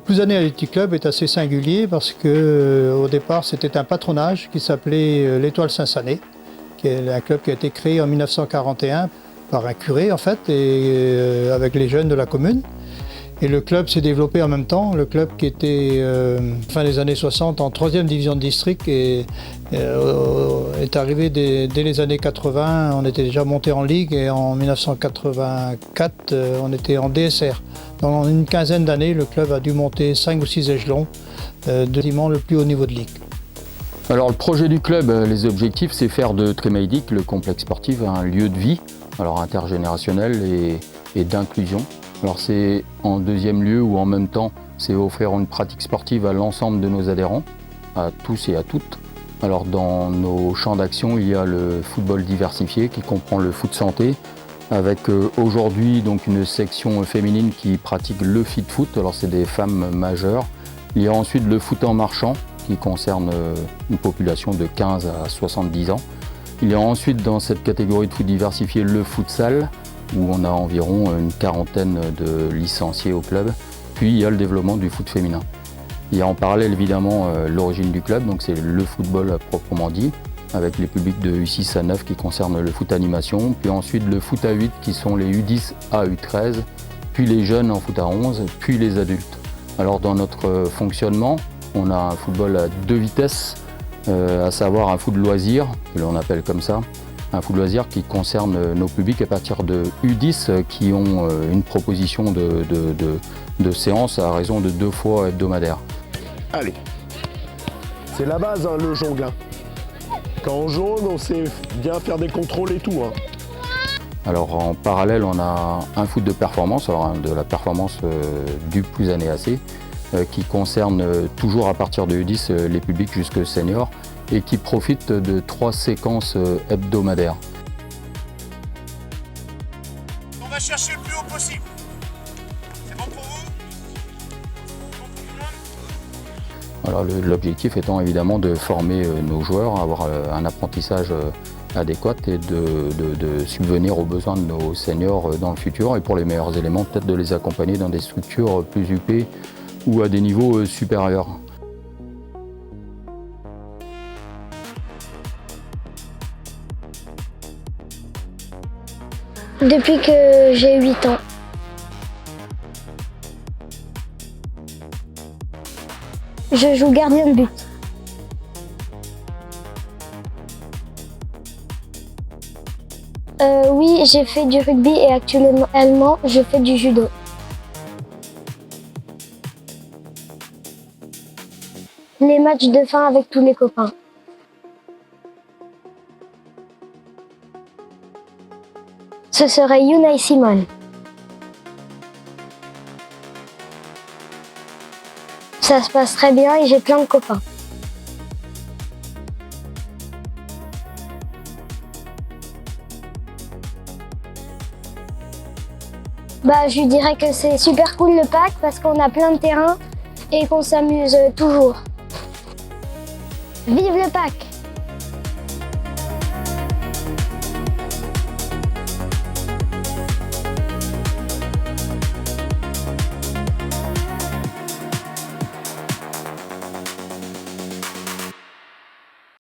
Plouzané Athletic Club est assez singulier parce que au départ c'était un patronage qui s'appelait l'Étoile Saint-Sané, qui est un club qui a été créé en 1941 par un curé en fait, et avec les jeunes de la commune. Et le club s'est développé en même temps. Le club qui était fin des années 60 en 3e division de district est arrivé dès les années 80. On était déjà monté en Ligue et en 1984 on était en DSR. Dans une quinzaine d'années, le club a dû monter 5 ou 6 échelons de le plus haut niveau de Ligue. Alors le projet du club, les objectifs, c'est faire de Trémaïdic, le complexe sportif, un lieu de vie, alors intergénérationnel et d'inclusion. Alors c'est en deuxième lieu ou en même temps, c'est offrir une pratique sportive à l'ensemble de nos adhérents, à tous et à toutes. Alors dans nos champs d'action, il y a le football diversifié qui comprend le foot santé, avec aujourd'hui donc une section féminine qui pratique le fit foot, alors c'est des femmes majeures. Il y a ensuite le foot en marchant qui concerne une population de 15 à 70 ans. Il y a ensuite dans cette catégorie de foot diversifié le futsal, où on a environ une quarantaine de licenciés au club. Puis il y a le développement du foot féminin. Il y a en parallèle évidemment l'origine du club, donc c'est le football à proprement dit, avec les publics de U6 à 9 qui concernent le foot animation, puis ensuite le foot à 8 qui sont les U10 à U13, puis les jeunes en foot à 11, puis les adultes. Alors dans notre fonctionnement, on a un football à 2 vitesses, à savoir un foot de loisir, que l'on appelle comme ça, un foot de loisir qui concerne nos publics à partir de U10 qui ont une proposition de séance à raison de 2 fois hebdomadaires. Allez, c'est la base hein, le jongle. Hein. Quand on jongle, on sait bien faire des contrôles et tout. Hein. Alors en parallèle, on a un foot de performance, alors de la performance du Plouzané AC, qui concerne toujours à partir de U10 les publics jusque seniors et qui profite de 3 séquences hebdomadaires. On va chercher le plus haut possible. C'est bon pour vous? C'est bon pour tout le monde? Alors l'objectif étant évidemment de former nos joueurs, avoir un apprentissage adéquat et de subvenir aux besoins de nos seniors dans le futur et pour les meilleurs éléments peut-être de les accompagner dans des structures plus huppées ou à des niveaux supérieurs. Depuis que j'ai 8 ans. Je joue gardien de but. Oui, j'ai fait du rugby et actuellement je fais du judo. Les matchs de fin avec tous les copains. Ce serait Unai Simon. Ça se passe très bien et j'ai plein de copains. Je dirais que c'est super cool le pack parce qu'on a plein de terrains et qu'on s'amuse toujours. Vive le pack!